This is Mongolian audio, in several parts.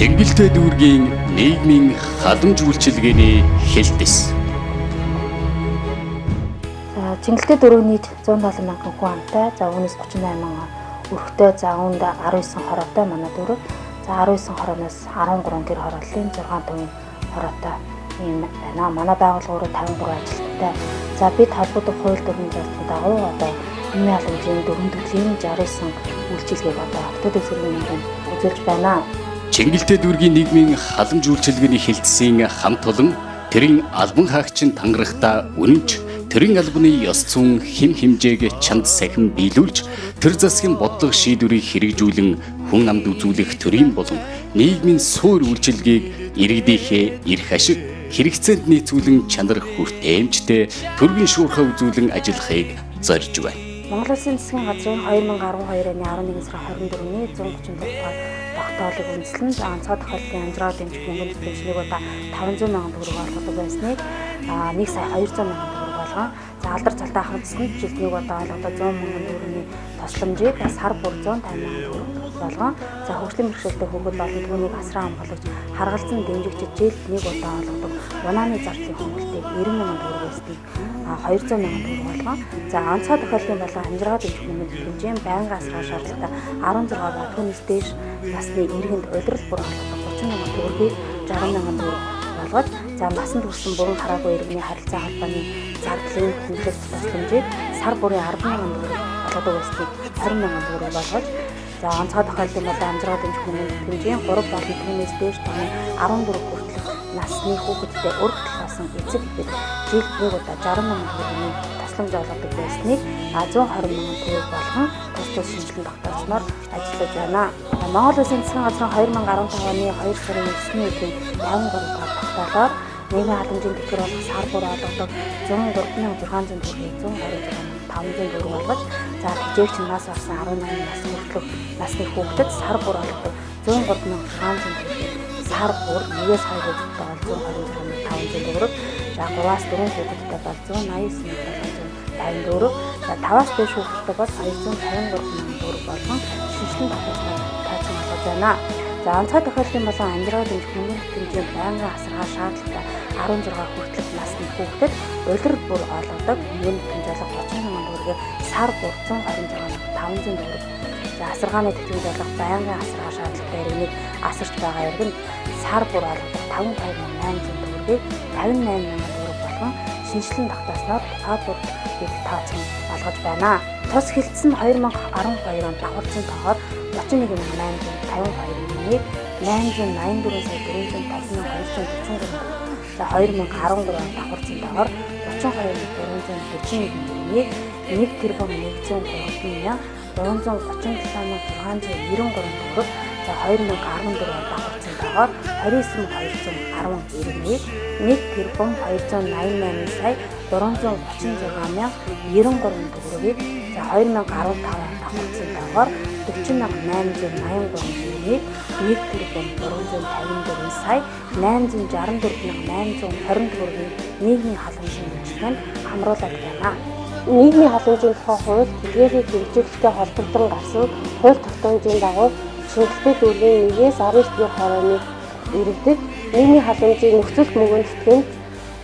Чиглэлтэй дүүргийн нийгмийн халамж үйлчилгээний хэлтэс. Чиглэлтэй дөрөвний 170 мянган хүн амтай. За үүнээс 38 мянган өрхтэй. За үүнд 19 хороотой манай дөрөв. За 19 хорооноос 13 гэр хорооллын 6 төвийн хороотой ийм байна. Манай байгууллага 53 ажилтнтай. За бид холбоотой хууль дүрмийн жалтын дагуу одоо нийгмийн халамжийн дөрвөн төрлийн 69 үйлчилгээг одоо хотод эсрэг үзүүлж байна. Чиглэлтэй дүүргийн нийгмийн халамж үйлчилгээний хэлтсийн хамт олон тэрийн албан хаагчин тангарахта үнэнч тэрийн албаны ёс зүйн хэм хэмжээг чанд сахин биелүүлж тэр засгийн бодлого шийдвэрийг хэрэгжүүлэн хүн амд үзүүлэх төрийн болон нийгмийн суур үйлчилгээг иргэдийнхээ эрх ашиг хэрэгцээнд нийцүүлэн чанар хүртээмжтэй төргийн шуурхай үзүүлэн ажиллахыг зорж байна. Монгол Улсын засгийн газрын 2012 оны 11 сарын 24-ний 137 дугаар тогтоолыг үндэслэн онцгой тохиолдлын амжиргаа дэмжих мөнгөнд төвчнийг удаа 500 мянган төгрөг олгодог байсныг 1 сая 200 мянган төгрөг болгон за алдар цалтаа хамтсанд жилднийг удаа олгодог 100 мянган төгрөгийн тусламжийг сар бүр 150 мянган төгрөг болгон за хөгжлийн бэрхшээлтэй хүүхэд болон түүнийг асран хамгаалагч харгалзан дэмжигчид жилд нэг удаа олгодог унааны зардлын хөнгөлөлтийг 90 мянган төгрөг байсныг 200 мянган төгрөг болгон за онцгой тохиолдлын болон амжиргаа дэмжих мөнгөнд хэмжээнд байнгын асрах шаардлагатай 16 ба түүнээс дээш насны иргэнд улирал бүр олгодог 30 мянган төгрөгийг 60 мянган төгрөг болгож за насанд хүрсэн бүрэн хараагүй иргэний харилцаа холбооны зардлын хөнгөлөлт тусламжийг сар бүрийн 10 мянган төгрөг олгодог байсныг 20 мянган төгрөг болгож за онцгой тохиолдлын болон амжиргаа дэмжих мөнгөнд хэмжээнд 3 болон түүнээс дээш тооны 14 хүртэлх насны хүүхэдтэй өргөдөл болсон эцэг бид жилд нэг удаа 60 мянган төгрөгийн тусламж олгодог байсныг 120 мянган төгрөг болгон тус шинжилэн тогтоосноор ажиллаж байна. Монгол Улсын засгийн газрын 2015 оны 2 сарын 9-ний үеийн 53 дугаар тогтоолоор нийгмийн халамжийн тэтгэр болох сар бүр олгодог 103,600 төгрөгийг 126,500 төгрөг болгож за хичээгч нас орсон 18 нас хүртэлх насны хүүхдэд сар бүр олгодог 103,600 төгрөгийг сар бүр 1-2 хүүхэдтэй бол 126,500 төгрөг за 3-аас 4 хүүхэдтэй бол 189,750 төгрөг за 5-аас дээш хүүхэдтэй бол 253,000 төгрөг болгон шинжилэн тогтоосноор тооцсон болгож байна. За онцгой тохиолдлын болон амжиргаа дэмжих мөнгөнд хэмжээнд байнгын асаргаа шаардлагатай 16 хүртэлх насны хүүхдэд улирал бүр олгодог мөнгөнд хэмжээлэг 30 мянган төгрөгийг сар бүр 126,500 төгрөг. За асаргааны тэтгэж болох байнгын асаргаа шаардлагатай иргэнийг асарч байгаа иргэнд сар бүр олгодог 52,800 төгрөгийг 58 мянган төгрөг болгон шинжилэн тогтоосноор бүр тооцсон болгож байна. Тус хэлтсэн 2012 онд давхарсан тоогоор 31,852 884 сая 450,243 төгрөг. За 2013 онд давхарсан тоогоор 32,441 төгрөгийг 1 тэрбум 133,337,693 төгрөг. За 2014 онд давхарсан тоогоор 29,210 1 тэрбум 288 сая 336,093 төгрөгийг за 2015 онд давхарсан тоогоор 40,883 1 тэрбум 354 сая 864,820 төгрөгийг нийгмийн халамжийн үйлчилгээнд хамруулаад байна. Нийгмийн халамжийн тухай хууль тэдгээрийг хэрэгжүүлэлтэй холбогдсон гарсан хууль тогтоомжийн дагуу чиглэлтэй дүүргийн 1-ээс 19 дэх хорооны иргэдэд нийгмийн халамжийн нөхцөлт мөнгөнд тэтгэмж,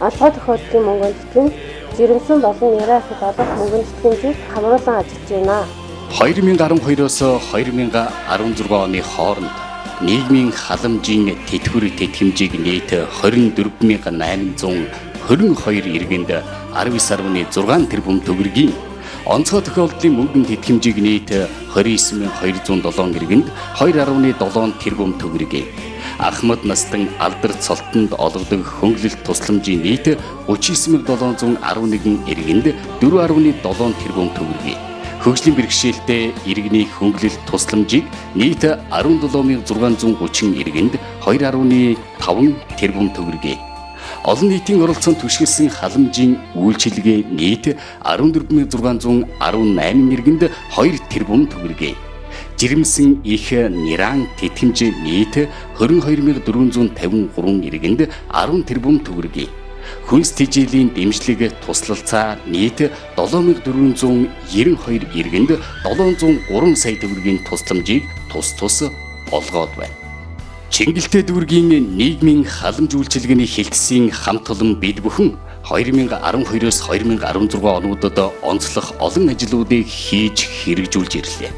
онцгой тохиолдлын мөнгөнд тэтгэмж, жирэмсэн болон яриа ахад олох мөнгөнд тэтгэмжийг хамруулан ажиллаж байна. 2012-оос 2016 оны хооронд нийгмийн халамжийн тэтгэвэр тэтгэмжийг нийт 24,822 иргэнд 19,6 тэрбум төгрөгийн онцгой тохиолдлын мөнгөнд тэтгэмжийг нийт 29,207 иргэнд 2,7 тэрбум төгрөгийг Ахмад настан алдар цолтонд олгодог хөнгөлөлт тусламжийн нийт 39,711 иргэнд 4,7 тэрбум төгрөгийг хөгжлийн бэрхшээлтэй иргэний хөнгөлөлт тусламжийг нийт 17,630 иргэнд 2,5 тэрбум төгрөгийг олон нийтийн оролцоонд түшгэлсэн халамжийн үйлчилгээ нийт 14,618 иргэнд 2 тэрбум төгрөгийг жирэмсэн их ниран тэтгэмж нийт 22,453 иргэнд 10 тэрбум төгрөгийг хүнс тэжээлийн дэмжлэг туслалцаа нийт 7492 иргэнд 703 сая төгрөгийн тусламжийг тус олгоод байна. Чингэлтэй дүүргийн нийгмийн халамж үйлчилгээний хэлтсийн хамт олон бид бүхэн 2012-оос 2016 онуудад онцлог олон ажлуудыг хийж хэрэгжүүлж ирлээ.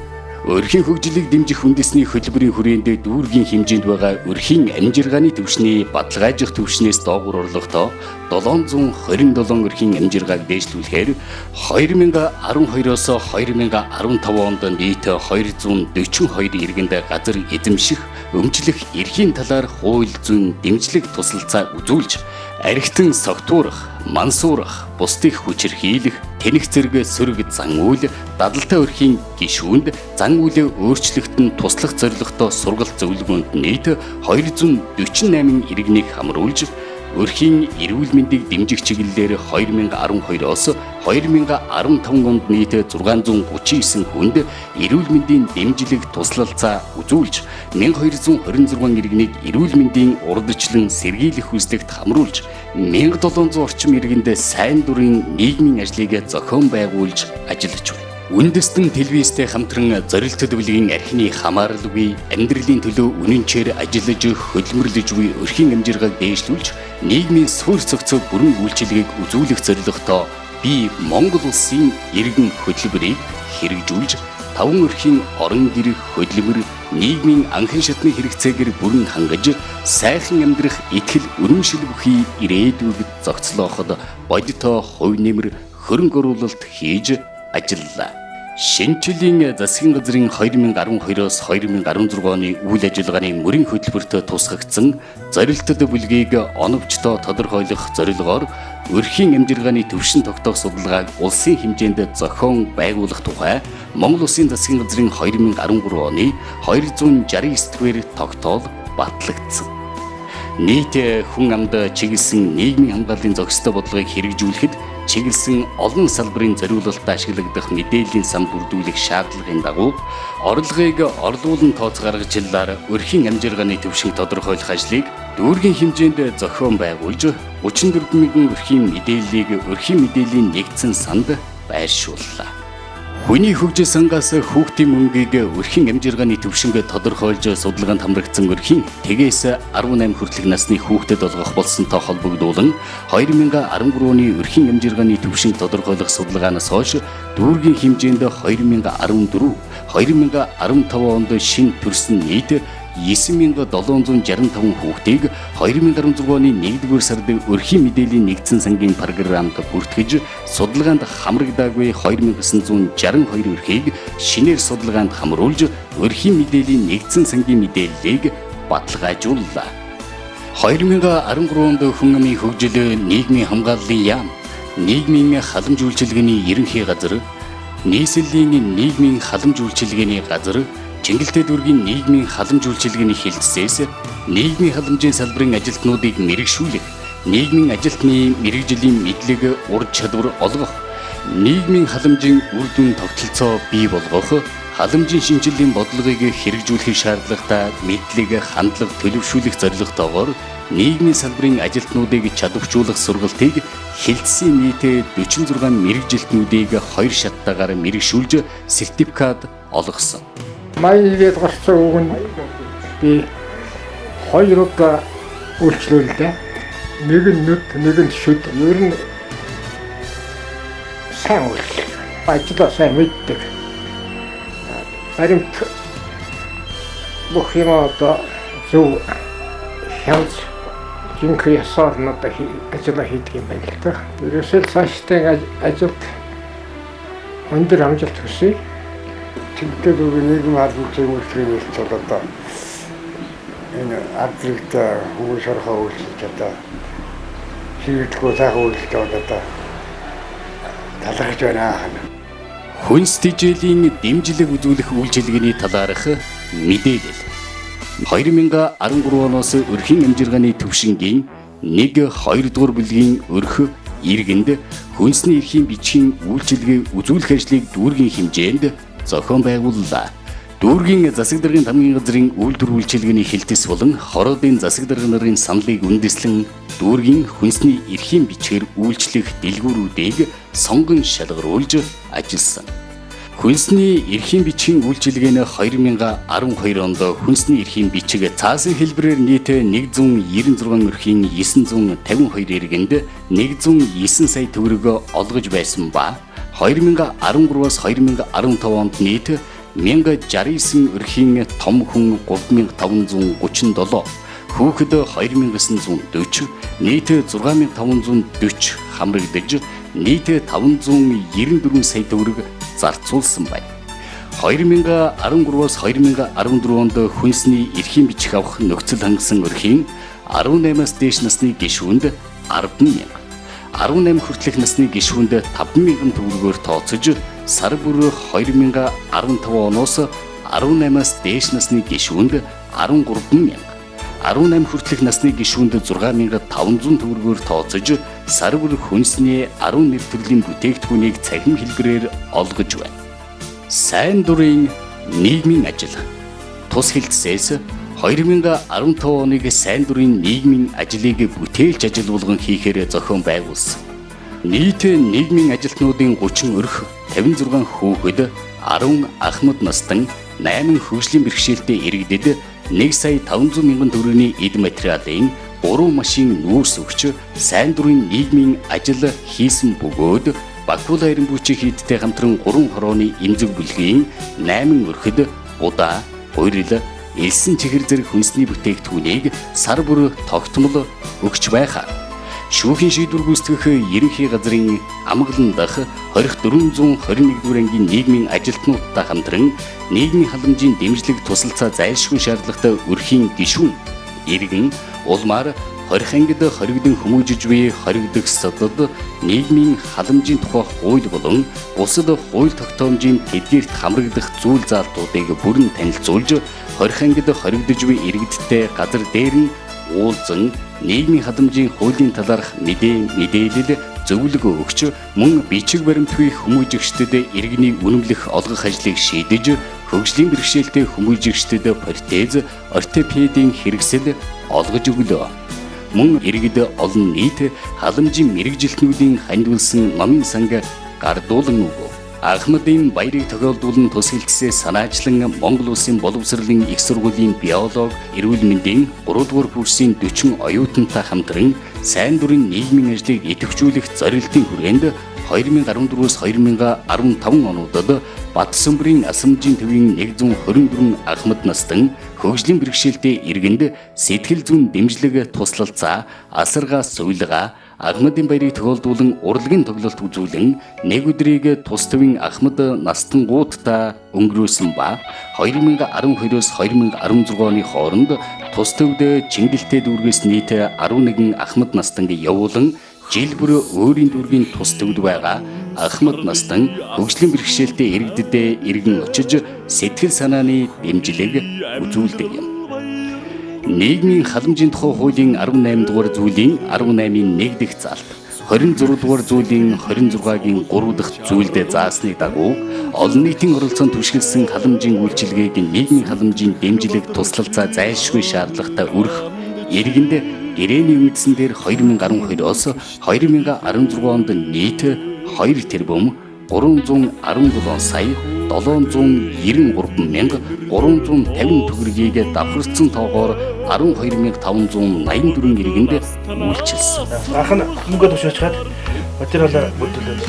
Өрхийн хөгжлийг дэмжих үндэсний хөтөлбөрийн хүрээнд дүүргийн хэмжээнд байгаа өрхийн амжиргааны түвшний баталгаажих түвшнээс доогуур орлоготой 727 өрхийн амжиргааг дээшлүүлэхээр 2012-оос 2015 онд нийт 242 иргэнд газар эзэмших, өмчлөх эрхийн талаар хууль зүйн дэмжлэг тусалцаа үзүүлж, архитан согтуурах, мансуурах, бусдыг хүчирхийлэх, тэнэх зэрэг сөрөг зан үйл, дадалтай өрхийн гишүүнд зан үйлээ өөрчлөлтөд нь туслах зорилготой сургалт зөвлөгөөнд нийт 248 иргэнийг хамруулж, өрхийн эрүүл мэндийг дэмжих чиглэлээр 2012-оос 2015 онд нийт 639 хүнд эрүүл мэндийн дэмжлэг туслалцаа үзүүлж, 1226 иргэнийг эрүүл мэндийн урдчлан сэргийлэх үзлэгт хамруулж, 1700 орчим иргэнд сайн дурын нийгмийн ажлыг зохион байгуулж ажиллаж байна. Үндэстэн телевизтэй хамтран зорилттой бүлгийн архины хамааралгүй амьдралын төлөө үнэнчээр ажиллаж хөдөлмөрлөж буй өрхийн амжиргааг дээшлүүлж, нийгмийн суурь цогцоо бүрэн үйлчилгээг үзүүлэх зорилготой би Монгол улсын иргэн хөтөлбөрийг хэрэгжүүлж, 5 өрхийн орон гэр хөдөлмөр нийгмийн анхан шатны хэрэгцээгээр бүрэн хангаж, сайхан амьдрах итгэл үнэмшил бүхий ирээдүйд зохицлооход бодиттой хувь нэмэр хөрөнгө оруулалт хийж ажиллалаа. Шинжлэлийн засгийн газрын 2012-оос 2016 оны үйл ажиллагааны мөрийн хөтөлбөрт тусгагдсан зорилттой бүлгийг оновчтой тодорхойлох зорилгоор өрхийн амжиргааны түвшин тогтоох судалгааг улсын хэмжээнд зохион байгуулах тухай Монгол Улсын засгийн газрын 2013 оны 269-р тогтоол батлагдсан. Нийт хүн амд чиглэсэн нийгмийн хамгааллын зохистой бодлогыг хэрэгжүүлэхэд чиглэсэн олон салбарын зориулалтад ашиглагдах мэдээллийн сан бүрдүүлэх шаардлагын дагуу орлогыг орлуулан тооц гаргачлаар өрхийн амжиргааны түвшин тодорхойлох ажлыг дүүргийн хэмжээнд зохион байгуулж 34 мянган өрхийн мэдээллийг өрхийн мэдээллийн нэгдсэн санд байршууллаа. Хүний хөгжил сангаас хүүхдийн мөнгийг өрхийн амжиргааны түвшинг тодорхойлж судалгаанд хамрагдсан өрхийн тэгээс 18 хүртэлх насны хүүхдэд олгох болсонтой холбогдуулан 2013 оны өрхийн амжиргааны түвшинг тодорхойлох судалгаанаас хойш дүүргийн хэмжээнд 2014, 2015 онд шин төрсөн нийт 9765 хүүхдийг 2016 оны 1-р сард өрхийн мэдээллийн нэгдсэн сангийн програмд бүртгэж судалгаанд хамрагдаагүй 2962 өрхийг шинээр судалгаанд хамруулж өрхийн мэдээллийн нэгдсэн сангийн мэдээллийг баталгаажууллаа. 2013 онд хүн амын хөгжил нийгмийн хамгааллын яам, нийгмийн халамж үйлчилгээний ерөнхий газар, нийслэлийн нийгмийн халамж үйлчилгээний газар, Чингэлтэй дүүргийн нийгмийн халамж үйлчилгээний хэлтсээс нийгмийн халамжийн салбарын ажилтнуудыг мэрэгшүүлэх, нийгмийн ажилтны мэрэгжлийн мэдлэг, ур чадвар олгох, нийгмийн халамжийн үр дүн тогтолцоо бий болгох, халамжийн шинжилгээний бодлогыг хэрэгжүүлэх шаардлагатай мэдлэг, хандлага төлөвшүүлэх зорилготойгоор нийгмийн салбарын ажилтнуудыг чадваржуулах сургалтыг хэлтсийн нийт 46 мэрэгжилтнүүдийг 2 шаттайгаар мэрэгшүүлж сертификат олгосон. Маягээд гарсан үг нь би 2 удаа үйлчлүүллээ. Нэг нь нүд, нэг нь шүд. Ер нь сайн үйлчлэг. Ажлаа сайн мэддэг. Баримт бүх юм одоо зөв хянаж жинхэнэ ясаарнууд ажиллаа хийдэг юм байна л да. Ерөөсөө цаашдаа ажилд өндөр амжилт хүсье. Чингэлтэй дүүргийн нийгмийн халамжийн үйлчлэгийн нэрч одоо энэ ардрэгт хүмүүс шорхоо үйлчилж одоо хэрэглэхгүй сайхан үйлчлэж одоо талархаж байна. Хүнс тэжээлийн дэмжлэг үзүүлэх үйлчилгээний талаарх мэдээлэл. 2013 оноос өрхийн амжиргааны түвшингийн 1-2 дугаар бүлгийн өрх иргэнд хүнсний эрхийн бичгийн үйлчилгээ үзүүлэх ажлыг дүүргийн хэмжээнд зохион байгууллаа. Дүүргийн засаг даргын хамгийн газрын үйлдвэр үйлчилгээний хэлтэс болон хороодын засаг дарга нарын саналыг үндэслэн дүүргийн хүнсний эрхийн бичгээр үйлчлэх дэлгүүрүүдийг сонгон шалгаруулж ажилласан. Хүнсний эрхийн бичгийн үйлчилгээ нь 2012 онд хүнсний эрхийн бичиг цаасан хэлбэрээр нийт 196 өрхийн 952 иргэнд 109 сая төгрөг олгож байсан ба 2013-аас 2015 онд нийт 1069 өрхийн том хүн 3537, хүүхэд 2940, нийт 6540 хамрагдаж нийт 594 сая төгрөг зарцуулсан байна. 2013-аас 2014 онд хүнсний эрхийн бичих авах нөхцөл хангасан өрхийн 18-аас дээш насны гишүүнд 10,000, 18 хүртэлх насны гишүүнд 5,000 төгрөгөөр тооцож сар бүр 2015 оноос 18-аас дээш насны гишүүнд 13,000, 18 хүртэлх насны гишүүнд 6,500 төгрөгөөр тооцож сар бүр хүнсний 11 төрлийн бүтээгдэхүүнийг цахим хэлбэрээр олгож байна. Сайн дурын нийгмийн ажил. Тус хэлтсээс 2015 оныг сайн дурын нийгмийн ажлыг бүтээлч ажил болгон хийхээр зохион байгуулсан. Нийт нийгмийн ажилтнуудын 30 өрх, 56 хүүхэд, 10 ахмад настан, 8 хөгжлийн бэрхшээлтэй иргэдэд 1,500,000 төгрөгийн эд материалын 3 машин нүүрс өгч сайн дурын нийгмийн ажил хийсэн бөгөөд Багбуула Эренбүүчийн хийдтэй хамтран 3 хорооны эмзэг бүлгийн 8 өрхөд удаа, гурил, элсэн чихэр зэрэг хүнсний бүтээгдэхүүнийг сар бүр тогтмол өгч байхаар шүүхийн шийдвэр гүйцэтгэх ерөнхий газрын амгалан дах 2421 ангийн нийгмийн ажилтнуудтай хамтран нийгмийн халамжийн дэмжлэг тусалцаа зайлшгүй шаардлагатай өрхийн гишүүн иргэн улмаар хорих ангид хоригдсон хүмүүжиж буй хоригдох содод нийгмийн халамжийн тухай хууль болон бусад хууль тогтоомжийн тэдгээрт хамрагдах зүйл заалтуудыг бүрэн танилцуулж хорих ангид хоригдож буй иргэдтэй газар дээр нь уулзан нийгмийн халамжийн хуулийн талаарх мэдээлэл зөвлөгөө өгч мөн бичиг баримтгүй хүмүүжигчдэд иргэний үнэмлэх олгох ажлыг шийдэж хөгжлийн бэрхшээлтэй хүмүүжигчдэд протез, ортопедийн хэрэгсэл олгож өглөө. Мөн иргэд олон нийт халамжийн мэрэгжилтнүүдийн хандвалсан номын санг гардуулан өгөв. Ахмадын баярыг тохиолдуулан тус хэлтсээ санаачлан Монгол Улсын боловсролын их сургуулийн биолог, эрүүл мэндийн 3 дугаар курсын 40 оюутантай хамтран сайн дурын нийгмийн ажлыг идэвхжүүлэх зорилтын хүрээнд 2014-өөс 2015 онуудад Батсөмбөрийн асамжийн төвийн 124 ахмад настан хөгжлийн бэрхшээлтэй иргэнд сэтгэл зүйн дэмжлэг туслалцаа, асаргаа сувилгаа, Ахмадын баярыг тохиолдуулан урлагийн тоглолт үзүүлэн нэг өдрийг тус төвийн ахмад настангуудтай өнгөрөөсөн ба 2012-оос 2016 оны хооронд тус төвд чингэлтэй дүүргээс нийт 11 ахмад настанг явуулан жил бүр өөрийн дүүргийн тус төвд байгаа ахмад настан хөгжлийн бэрхшээлтэй иргэдэд иргэн очиж сэтгэл санааны дэмжлэг үзүүлдэг юм. Нийгмийн халамжийн тухай хуулийн 18 дугаар зүйлийн 18-ийн 1 дахь залт 26 дугаар зүйлийн 26-гийн 3 дахь зүйлдээ заасны дагуу олон нийтийн оролцоонд түшиглсэн халамжийн үйлчилгээг нийгмийн халамжийн дэмжлэг туслалцаа зайлшгүй шаардлагатай өрх иргэнд гэрээний үндсэн дээр 2012-оос 2016 онд нийт 2 тэрбум 317 сая 793,350 төгрөгийг давхарцсан тоогоор 12,584 иргэнд үйлчилсэн. Анхан мөнгө тушаачаад материалаа бүрдүүлээд.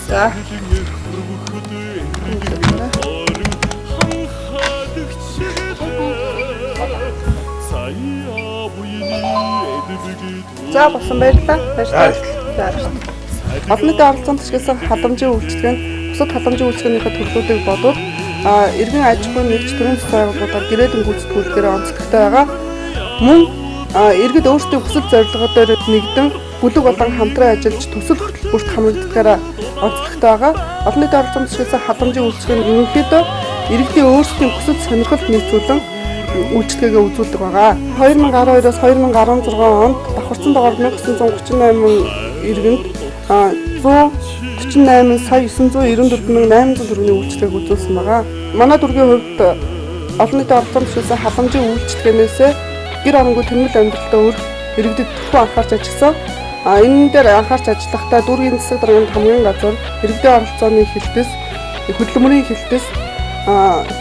За. За болсон баярлалаа. Баярлалаа. Олон нийтийн оролцоонд ашигласан халамжийн үйлчилгээнд бусад халамжийн үйлчилгээнийхээ төрлүүдийг бодвол иргэн аж ахуйн нэгж төрийн засгийн байгууллагуудаар гэрээдэн гүйцэтгүүлэхээр онцлогтой байгаа. Мөн иргэд өөрсдийн хүсэл зорилгоор нэгдэн бүлэг болон хамтран ажиллаж төсөл хөтөлбөрт хамрагддагаараа онцлогтой байгаа. Олон нийтийн оролцоонд ашигласан халамжийн үйлчилгээнд ерөнхийдөө иргэдийн өөрсдийн хүсэл сонирхолд нийцүүлэн үйлчилгээгээ үзүүлдэг байгаа. 2012-оос 2016 онд давхарцсан доогоор 1938 иргэнд 148 сая 994,800 төгрөгийн үйлчилгээг үзүүлсэн байгаа. Манай дүүргийн хувьд олон нийтийн оролцоонд ашигласан халамжийн үйлчилгээнээс гэр оронгүй тэмэл амьдралтай өрх иргэдэд түвхэн анхаарч ажилласан. Энэ дээр анхаарч ажиллахдаа дүүргийн засаг дарганд хамгийн газар иргэдийн оролцооны хэлтэс, хөдөлмөрийн хэлтэс,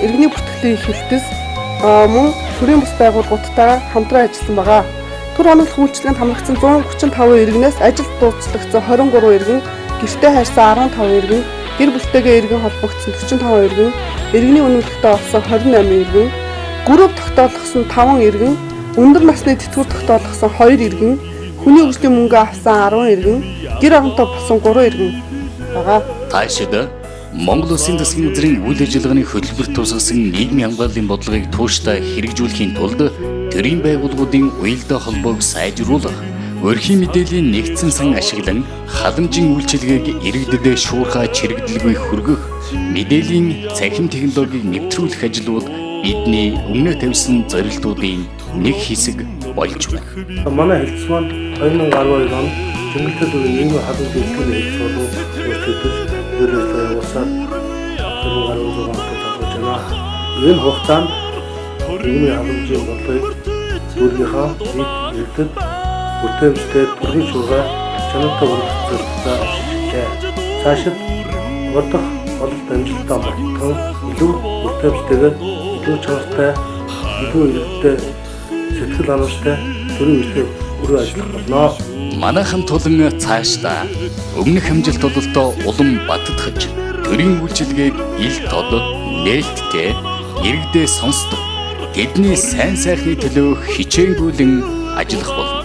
иргэний бүртгэлийн хэлтэс мөн төрийн бус байгууллагуудтай хамтран ажилласан байгаа. Түр хамгаалах үйлчилгээнд хамрагдсан 135 иргэнээс ажил дуусгагдсан 23 иргэн, гэртээ хайрсан 15 иргэн, гэр бүлтэйгээ иргэн холбогдсон 45 иргэн, иргэний үнэлгээтэй олсон 28 иргэн, гүрэв тогтоолгосон 5 иргэн, өндөр насны тэтгэвэр тогтоолгосон 2 иргэн, хүний өвчтөний мөнгө авсан 10 иргэн, гэр оронтой болсон 3 иргэн байгаа. Таашид Монгол Улсын засгийн газрын үйл ажиллагааны хөтөлбөрт тусгасан нийгмийн хамгааллын бодлогыг тууштай хэрэгжүүлэхийн тулд төрийн байгууллагуудын уялдаа холбоог сайжруулах, өрхийн мэдээллийн нэгдсэн сан ашиглан халамжийн үйлчилгээг иргэдэд шуурхай чирэгдэлгүй хүргэх, мэдээллийн цахим технологиг нэвтрүүлэх ажлууд бидний өмнө тавьсан зорилтуудын нэг хэсэг болж байна. Манай хэлтс маань 2012 онд Чингэлтэй дүүргийн нийгмийн халамжийн үйлчлэгийн хэлтсүүд өөрчлөгдөж өөрөөр явуулсан гаруй зураг тогтоож байна. Энэ хугацаанд нийгмийн халамжийн бодлогыг дүүргийнхаа нийт иргэдэд бүтээмжтэй төрийн шуурга чанартай бүрдүүлэлтээр ашиглажээ. Цаашид урдах бололт амжилттай болтон илүү бүтээмжтэйгээр илүү чанартай, илүү иргэдтэй сэтгэл ханамжтай төрийн үйлчлэг өрөө ажиллах болно. Манай хамт олон цаашдаа өмнөх амжилт ололтоо улам баттгаж, төрийн үйлчилгээг ил тод нээлттэй иргэдээ сонсдог, тэдний сайн сайхны төлөө хичээнгүйлэн ажиллах болно.